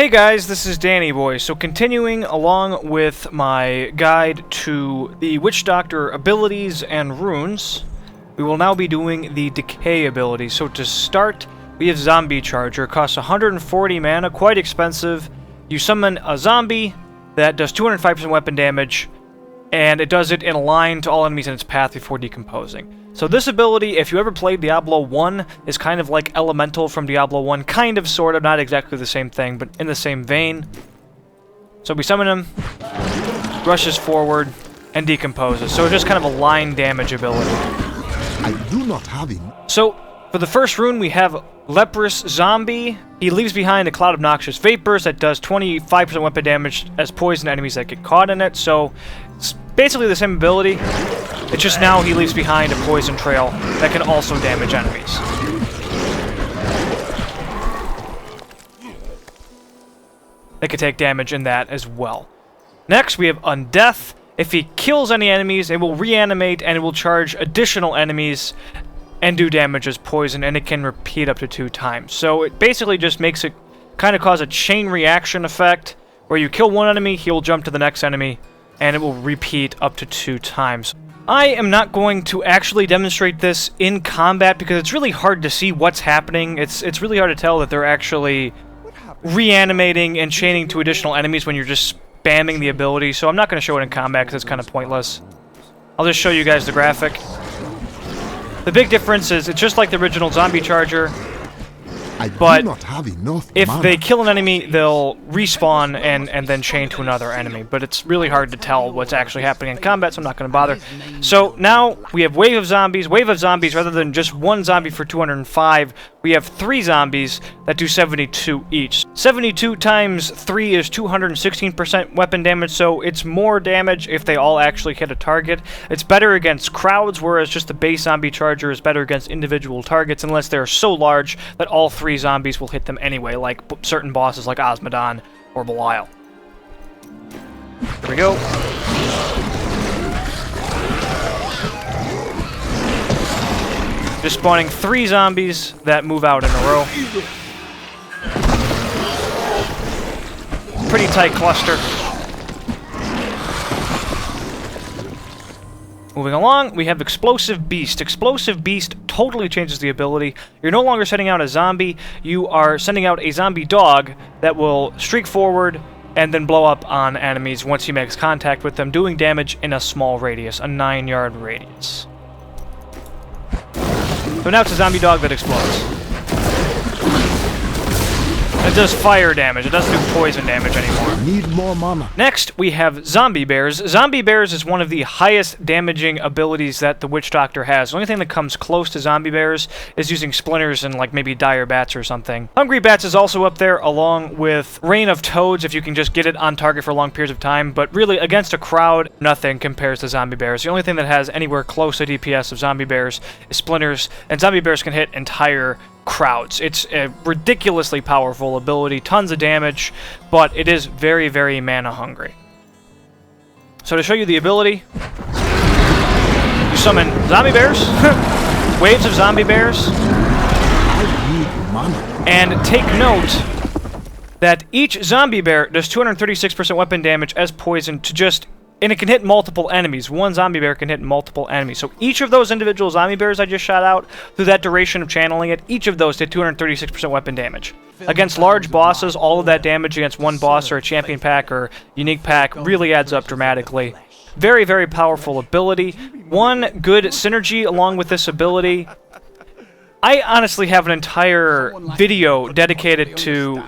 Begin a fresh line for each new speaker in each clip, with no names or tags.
Hey guys, this is Danny Boy. So continuing along with my guide to the Witch Doctor abilities and runes, we will now be doing the Decay ability. So to start, we have Zombie Charger. It costs 140 mana, quite expensive. You summon a zombie that does 205% weapon damage, and it does it in a line to all enemies in its path before decomposing. So this ability, if you ever played Diablo 1, is kind of like Elemental from Diablo 1. Kind of, sort of, not exactly the same thing, but in the same vein. So we summon him, rushes forward, and decomposes. So it's just kind of a line damage ability.
I do not have him.
So, for the first rune, we have Leprous Zombie. He leaves behind a cloud of noxious vapors that does 25% weapon damage as poison enemies that get caught in it. So, it's basically the same ability. It's just now he leaves behind a poison trail that can also damage enemies. They can take damage in that as well. Next, we have Undeath. If he kills any enemies, it will reanimate and it will charge additional enemies and do damage as poison, and it can repeat up to 2 times. So it basically just makes it kind of cause a chain reaction effect, where you kill one enemy, he'll jump to the next enemy, and it will repeat up to 2 times. I am not going to actually demonstrate this in combat because it's really hard to see what's happening. It's really hard to tell that they're actually reanimating and chaining to additional enemies when you're just spamming the ability, so I'm not going to show it in combat because it's kind of pointless. I'll just show you guys the graphic. The big difference is it's just like the original Zombie Charger, but if they kill an enemy, they'll respawn and then chain to another enemy. But it's really hard to tell what's actually happening in combat, so I'm not going to bother. So now we have Wave of Zombies. Wave of Zombies, rather than just 1 zombie for 205, we have 3 zombies that do 72 each. 72 times 3 is 216% weapon damage, so it's more damage if they all actually hit a target. It's better against crowds, whereas just the base Zombie Charger is better against individual targets, unless they're so large that all 3 zombies will hit them anyway, like certain bosses like Osmodon or Belial. Here we go. Just spawning 3 zombies that move out in a row. Pretty tight cluster. Moving along, we have Explosive Beast. Explosive Beast totally changes the ability. You're no longer sending out a zombie, you are sending out a zombie dog that will streak forward and then blow up on enemies once he makes contact with them, doing damage in a small radius, a 9-yard radius. So now it's a zombie dog that explodes. It does fire damage, it doesn't do poison damage anymore.
Need more mana.
Next, we have Zombie Bears. Zombie Bears is one of the highest damaging abilities that the Witch Doctor has. The only thing that comes close to Zombie Bears is using Splinters and like maybe Dire Bats or something. Hungry Bats is also up there, along with Rain of Toads if you can just get it on target for long periods of time, but really against a crowd, nothing compares to Zombie Bears. The only thing that has anywhere close to DPS of Zombie Bears is Splinters, and Zombie Bears can hit entire crowds. It's a ridiculously powerful ability, tons of damage, but it is very, very mana hungry. So to show you the ability, you summon zombie bears, waves of zombie bears, and take note that each zombie bear does 236% weapon damage as poison to just... And it can hit multiple enemies. 1 zombie bear can hit multiple enemies. So each of those individual zombie bears I just shot out, through that duration of channeling it, each of those did 236% weapon damage. Against large bosses, all of that damage against one boss or a champion pack or unique pack really adds up dramatically. Very, very powerful ability. One good synergy along with this ability... I honestly have an entire video dedicated to,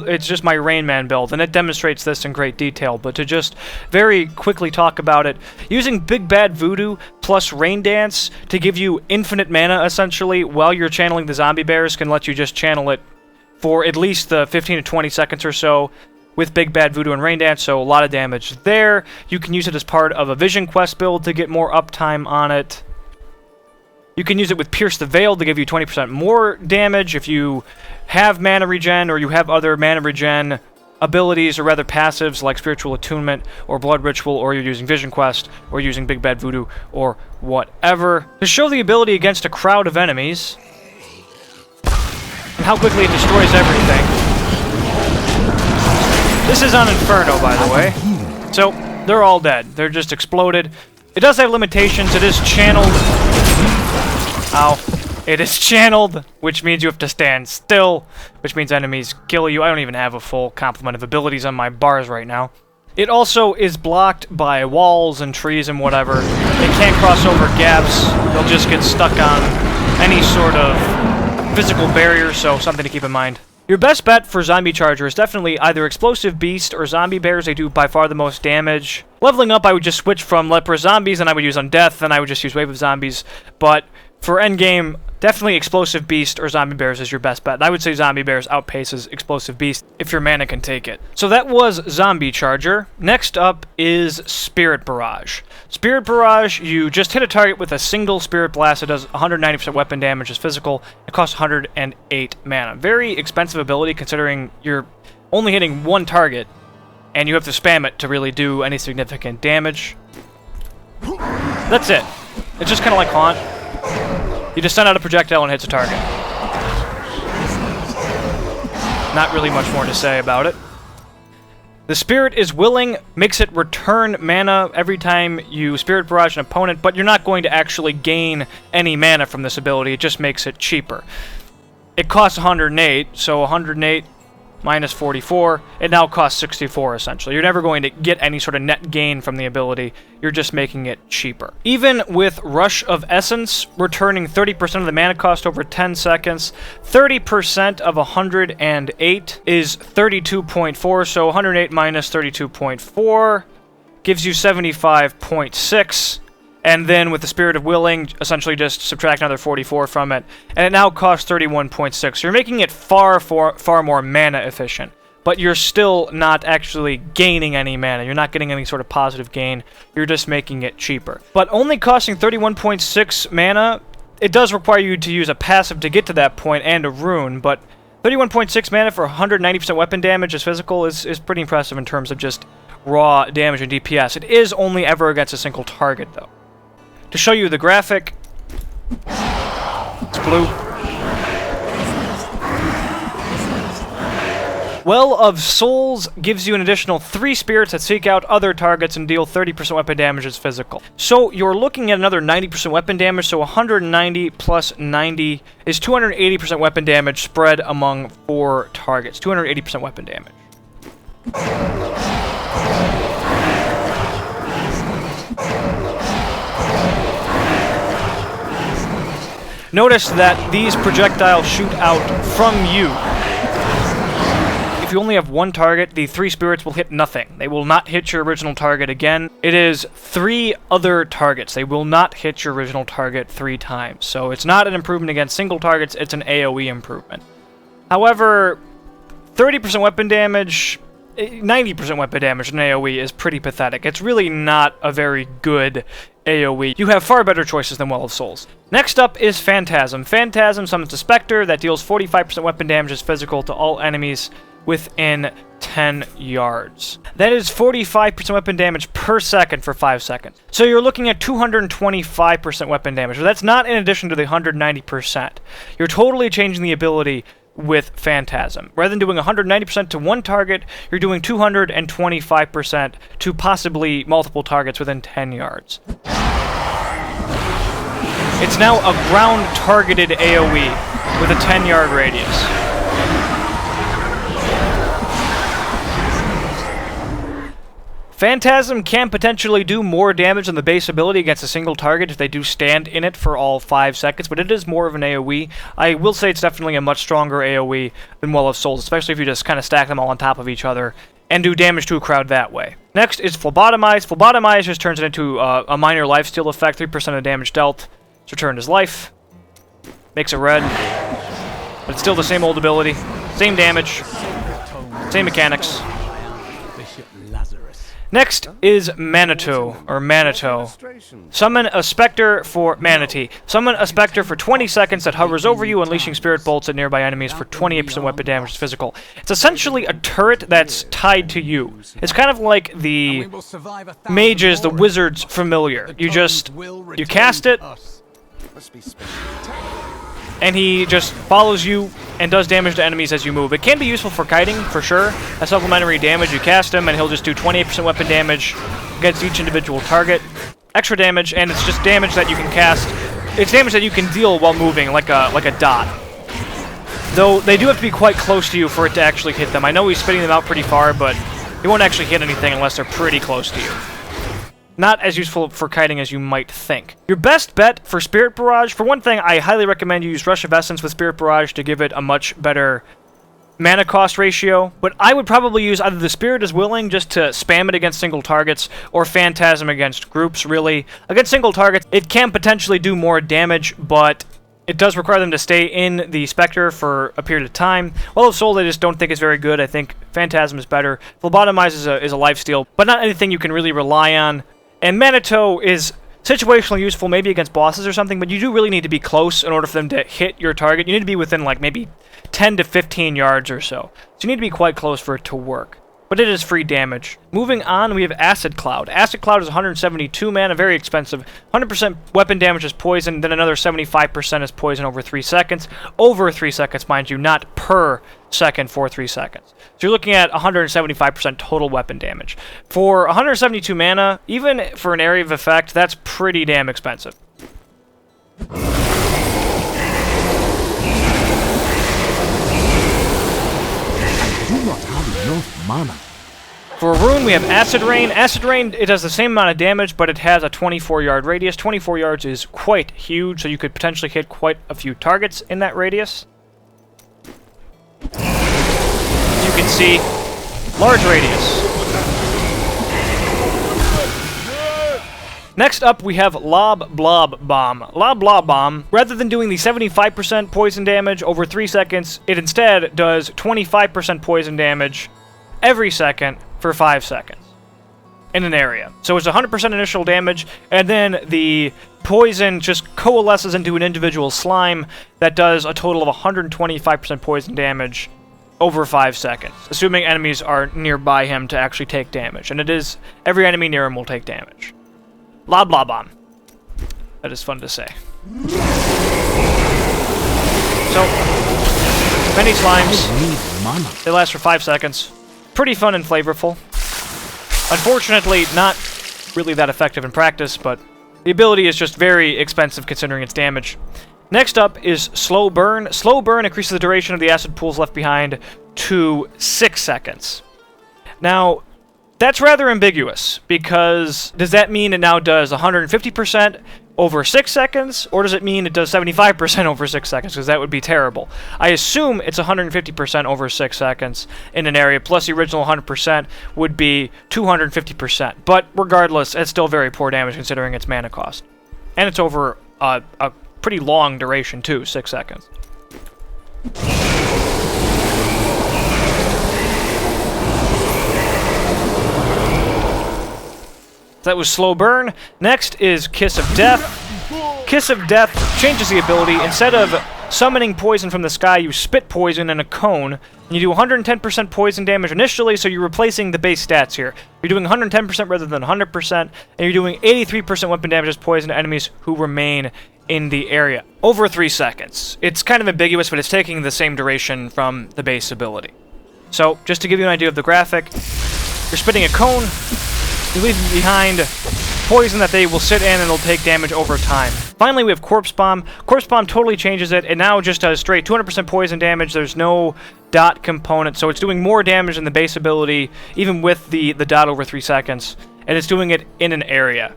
it's just my Rain Man build, and it demonstrates this in great detail, but to just very quickly talk about it, using Big Bad Voodoo plus Rain Dance to give you infinite mana, essentially, while you're channeling the zombie bears can let you just channel it for at least the 15 to 20 seconds or so with Big Bad Voodoo and Rain Dance, so a lot of damage there. You can use it as part of a Vision Quest build to get more uptime on it. You can use it with Pierce the Veil to give you 20% more damage if you have mana regen or you have other mana regen abilities, or rather passives like Spiritual Attunement or Blood Ritual, or you're using Vision Quest or using Big Bad Voodoo or whatever. To show the ability against a crowd of enemies and how quickly it destroys everything, This is on Inferno, by the way. So, they're all dead. They're just exploded. It does have limitations. It is channeled. Ow. It is channeled, which means you have to stand still, which means enemies kill you. I don't even have a full complement of abilities on my bars right now. It also is blocked by walls and trees and whatever. It can't cross over gaps. They'll just get stuck on any sort of physical barrier, so something to keep in mind. Your best bet for Zombie Charger is definitely either Explosive Beast or Zombie Bears. They do by far the most damage. Leveling up, I would just switch from Leprous Zombies, and I would use Undeath, and I would just use Wave of Zombies. But for endgame, definitely Explosive Beast or Zombie Bears is your best bet. And I would say Zombie Bears outpaces Explosive Beast if your mana can take it. So that was Zombie Charger. Next up is Spirit Barrage. Spirit Barrage, you just hit a target with a single Spirit Blast. It does 190% weapon damage as physical. It costs 108 mana. Very expensive ability considering you're only hitting one target, and you have to spam it to really do any significant damage. That's it. It's just kind of like Haunt. You just send out a projectile and hits a target. Not really much more to say about it. The Spirit is Willing, makes it return mana every time you Spirit Barrage an opponent, but you're not going to actually gain any mana from this ability, it just makes it cheaper. It costs 108, so 108 minus 44, it now costs 64 essentially. You're never going to get any sort of net gain from the ability, you're just making it cheaper. Even with Rush of Essence, returning 30% of the mana cost over 10 seconds, 30% of 108 is 32.4, so 108 minus 32.4 gives you 75.6. And then with the Spirit of Willing, essentially just subtract another 44 from it, and it now costs 31.6. So you're making it far more mana efficient, but you're still not actually gaining any mana. You're not getting any sort of positive gain. You're just making it cheaper. But only costing 31.6 mana, it does require you to use a passive to get to that point and a rune, but 31.6 mana for 190% weapon damage as physical is pretty impressive in terms of just raw damage and DPS. It is only ever against a single target, though. To show you the graphic, it's blue. Well of Souls gives you an additional 3 spirits that seek out other targets and deal 30% weapon damage as physical. So you're looking at another 90% weapon damage, so 190 plus 90 is 280% weapon damage spread among 4 targets. 280% weapon damage. Notice that these projectiles shoot out from you. If you only have one target, the 3 spirits will hit nothing. They will not hit your original target again. It is 3 other targets. They will not hit your original target 3 times. So it's not an improvement against single targets, it's an AoE improvement. However, 30% weapon damage, 90% weapon damage in AoE is pretty pathetic. It's really not a very good AoE. You have far better choices than Well of Souls. Next up is Phantasm. Phantasm summons a Spectre that deals 45% weapon damage as physical to all enemies within 10 yards. That is 45% weapon damage per second for 5 seconds. So you're looking at 225% weapon damage. But that's not in addition to the 190%. You're totally changing the ability with Phantasm. Rather than doing 190% to one target, you're doing 225% to possibly multiple targets within 10 yards. It's now a ground-targeted AoE with a 10-yard radius. Phantasm can potentially do more damage than the base ability against a single target if they do stand in it for all 5 seconds, but it is more of an AoE. I will say it's definitely a much stronger AoE than Well of Souls, especially if you just kind of stack them all on top of each other and do damage to a crowd that way. Next is Phlebotomize. Phlebotomize just turns it into a minor lifesteal effect, 3% of damage dealt. It's returned as life. Makes it red. But it's still the same old ability. Same damage. Same mechanics. Next is Manito, or Manito. Summon a Spectre for Manatee. Summon a Spectre for 20 seconds that hovers over you, unleashing Spirit Bolts at nearby enemies for 28% weapon damage physical. It's essentially a turret that's tied to you. It's kind of like the mages, the wizard's familiar. You cast it, and he just follows you and does damage to enemies as you move. It can be useful for kiting, for sure. As supplementary damage, you cast him, and he'll just do 28% weapon damage against each individual target. Extra damage, and it's just damage that you can cast. It's damage that you can deal while moving, like a dot. Though, they do have to be quite close to you for it to actually hit them. I know he's spitting them out pretty far, but he won't actually hit anything unless they're pretty close to you. Not as useful for kiting as you might think. Your best bet for Spirit Barrage, for one thing, I highly recommend you use Rush of Essence with Spirit Barrage to give it a much better mana cost ratio, but I would probably use either the Spirit is Willing just to spam it against single targets, or Phantasm against groups, really. Against single targets, it can potentially do more damage, but it does require them to stay in the Spectre for a period of time. Well of Soul I just don't think is very good. I think Phantasm is better. Phlebotomize is a lifesteal, but not anything you can really rely on. And Manito is situationally useful maybe against bosses or something, but you do really need to be close in order for them to hit your target. You need to be within like maybe 10 to 15 yards or so. So you need to be quite close for it to work. But it is free damage. Moving on, we have Acid Cloud. Acid Cloud is 172 mana, very expensive. 100% weapon damage is poison, then another 75% is poison over 3 seconds. Over 3 seconds, mind you, not per second for 3 seconds. So you're looking at 175% total weapon damage. For 172 mana, even for an area of effect, that's pretty damn expensive.
I do not have enough mana.
For a rune, we have Acid Rain. Acid Rain, it does the same amount of damage, but it has a 24-yard radius. 24 yards is quite huge, so you could potentially hit quite a few targets in that radius. As you can see, large radius. Next up, we have Lob Lob Bomb. Lob Lob Bomb, rather than doing the 75% poison damage over 3 seconds, it instead does 25% poison damage every second for 5 seconds in an area. So it's 100% initial damage, and then the poison just coalesces into an individual slime that does a total of 125% poison damage over 5 seconds, assuming enemies are nearby him to actually take damage. And it is, every enemy near him will take damage. Lob Lob Bomb. That is fun to say. So, many slimes. They last for 5 seconds. Pretty fun and flavorful. Unfortunately, not really that effective in practice, but the ability is just very expensive considering its damage. Next up is Slow Burn. Slow Burn increases the duration of the acid pools left behind to 6 seconds. Now, that's rather ambiguous, because does that mean it now does 150% over 6 seconds, or does it mean it does 75% over 6 seconds? Because that would be terrible. I assume it's 150% over 6 seconds in an area, plus the original 100% would be 250%. But regardless, it's still very poor damage considering its mana cost. And it's over a pretty long duration too, 6 seconds. That was Slow Burn. Next is Kiss of Death. Kiss of Death changes the ability. Instead of summoning poison from the sky, you spit poison in a cone, and you do 110% poison damage initially, so you're replacing the base stats here. You're doing 110% rather than 100%, and you're doing 83% weapon damage as poison to enemies who remain in the area. Over 3 seconds. It's kind of ambiguous, but it's taking the same duration from the base ability. So, just to give you an idea of the graphic, you're spitting a cone, you leave them behind poison that they will sit in and it'll take damage over time. Finally, we have Corpse Bomb. Corpse Bomb totally changes it. It now just does straight 200% poison damage. There's no dot component, so it's doing more damage than the base ability, even with the dot over 3 seconds, and it's doing it in an area.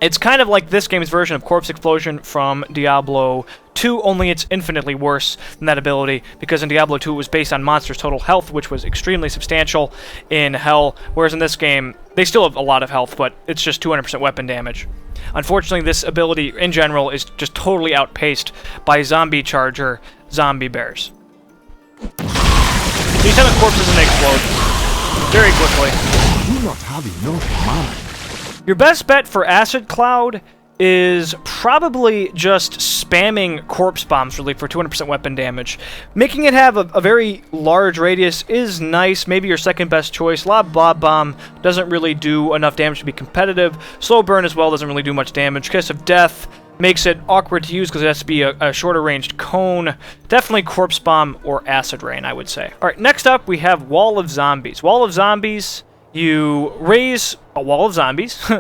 It's kind of like this game's version of Corpse Explosion from Diablo 2, only it's infinitely worse than that ability, because in Diablo 2 it was based on monsters' total health, which was extremely substantial in Hell, whereas in this game, they still have a lot of health, but it's just 200% weapon damage. Unfortunately, this ability, in general, is just totally outpaced by Zombie Charger Zombie Bears. So you summon corpses and they explode very quickly.
I do not have enough mana.
Your best bet for Acid Cloud is probably just spamming Corpse Bombs really for 200% weapon damage. Making it have a very large radius is nice, maybe your second best choice. Lob Lob Bomb doesn't really do enough damage to be competitive. Slow Burn as well doesn't really do much damage. Kiss of Death makes it awkward to use because it has to be a shorter ranged cone. Definitely Corpse Bomb or Acid Rain, I would say. Alright, next up we have Wall of Zombies. Wall of Zombies, you raise a wall of zombies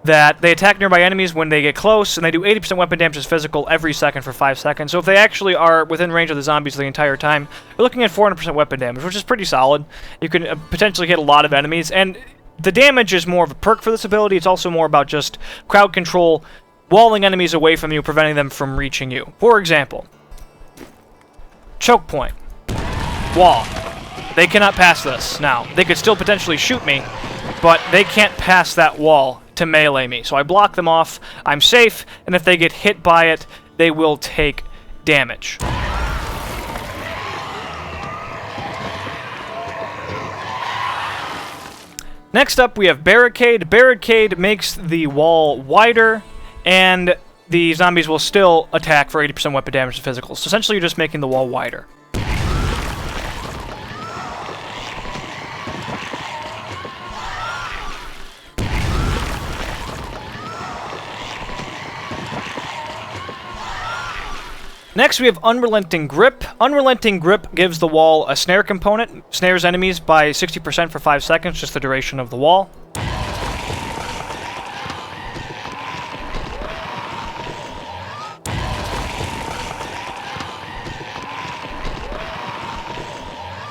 that they attack nearby enemies when they get close, and they do 80% weapon damage as physical every second for 5 seconds. So if they actually are within range of the zombies the entire time, you're looking at 400% weapon damage, which is pretty solid. You can potentially hit a lot of enemies, and the damage is more of a perk for this ability. It's also more about just crowd control, walling enemies away from you, preventing them from reaching you. For example, choke point, wall. They cannot pass this. Now, they could still potentially shoot me, but they can't pass that wall to melee me. So I block them off, I'm safe, and if they get hit by it, they will take damage. Next up, we have Barricade. Barricade makes the wall wider, and the zombies will still attack for 80% weapon damage to physical. So essentially, you're just making the wall wider. Next, we have Unrelenting Grip. Unrelenting Grip gives the wall a snare component. Snares enemies by 60% for 5 seconds, just the duration of the wall.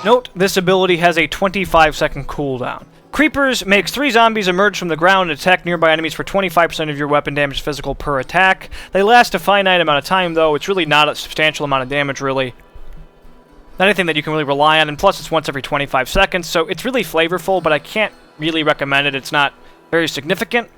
Note, this ability has a 25-second cooldown. Creepers makes 3 zombies emerge from the ground and attack nearby enemies for 25% of your weapon damage physical per attack. They last a finite amount of time, though. It's really not a substantial amount of damage, really. Not anything that you can really rely on, and plus it's once every 25 seconds, so it's really flavorful, but I can't really recommend it. It's not very significant.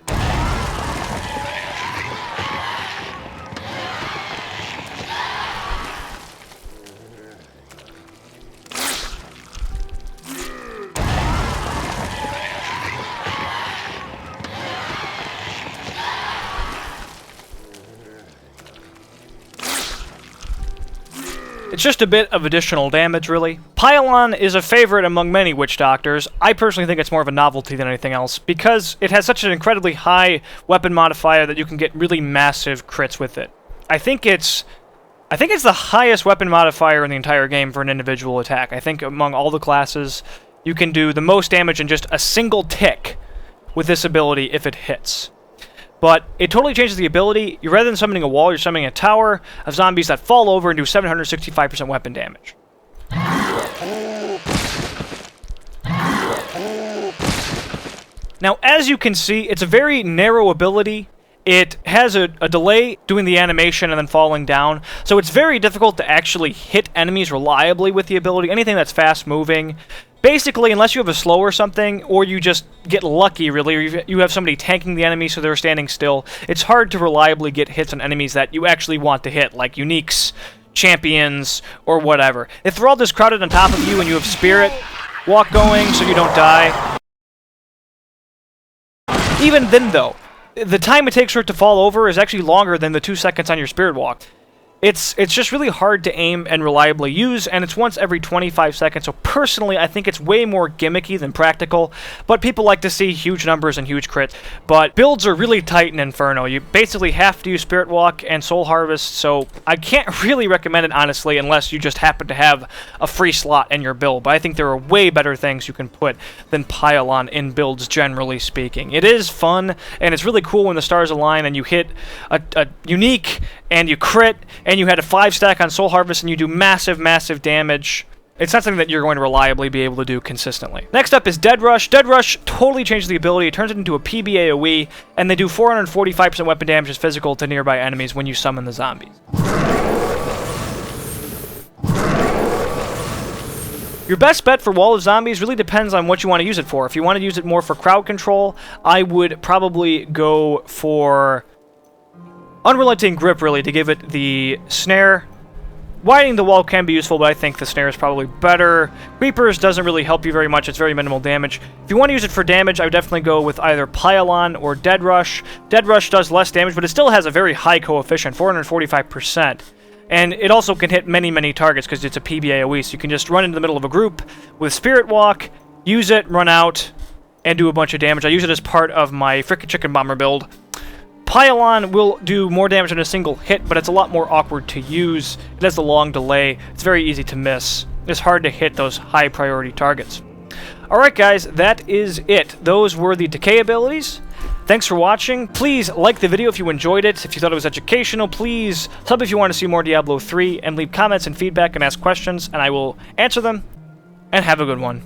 It's just a bit of additional damage, really. Pileon is a favorite among many witch doctors. I personally think it's more of a novelty than anything else, because it has such an incredibly high weapon modifier that you can get really massive crits with it. I think it's the highest weapon modifier in the entire game for an individual attack. I think among all the classes, you can do the most damage in just a single tick with this ability if it hits. But it totally changes the ability. Rather than summoning a wall, you're summoning a tower of zombies that fall over and do 765% weapon damage. Now, as you can see, it's a very narrow ability. It has a delay doing the animation and then falling down, so it's very difficult to actually hit enemies reliably with the ability. Anything that's fast-moving, basically, unless you have a slow or something, or you just get lucky, really, or you have somebody tanking the enemy so they're standing still, it's hard to reliably get hits on enemies that you actually want to hit, like uniques, champions, or whatever. If they're all just crowded on top of you and you have spirit walk going so you don't die, even then, though, the time it takes for it to fall over is actually longer than the 2 seconds on your spirit walk. It's just really hard to aim and reliably use, and it's once every 25 seconds, so personally I think it's way more gimmicky than practical, but people like to see huge numbers and huge crits. But builds are really tight in Inferno. You basically have to use Spirit Walk and Soul Harvest, so I can't really recommend it, honestly, unless you just happen to have a free slot in your build. But I think there are way better things you can put than Pileon in builds, generally speaking. It is fun, and it's really cool when the stars align and you hit a unique, and you crit, and you had a 5-stack on Soul Harvest, and you do massive, massive damage. It's not something that you're going to reliably be able to do consistently. Next up is Dead Rush. Dead Rush totally changes the ability. It turns it into a PB AoE, and they do 445% weapon damage as physical to nearby enemies when you summon the zombies. Your best bet for Wall of Zombies really depends on what you want to use it for. If you want to use it more for crowd control, I would probably go for Unrelenting Grip, really, to give it the snare. Widening the wall can be useful, but I think the snare is probably better. Creepers doesn't really help you very much. It's very minimal damage. If you want to use it for damage, I would definitely go with either Pileon or Dead Rush. Dead Rush does less damage, but it still has a very high coefficient, 445%. And it also can hit many, many targets because it's a PB AoE, so you can just run into the middle of a group with Spirit Walk, use it, run out, and do a bunch of damage. I use it as part of my Frickin' Chicken Bomber build. Pileon will do more damage in a single hit, but it's a lot more awkward to use. It has a long delay. It's very easy to miss. It's hard to hit those high priority targets. Alright guys, that is it. Those were the Decay abilities. Thanks for watching. Please like the video if you enjoyed it. If you thought it was educational, please sub if you want to see more Diablo 3, and leave comments and feedback and ask questions, and I will answer them. And have a good one.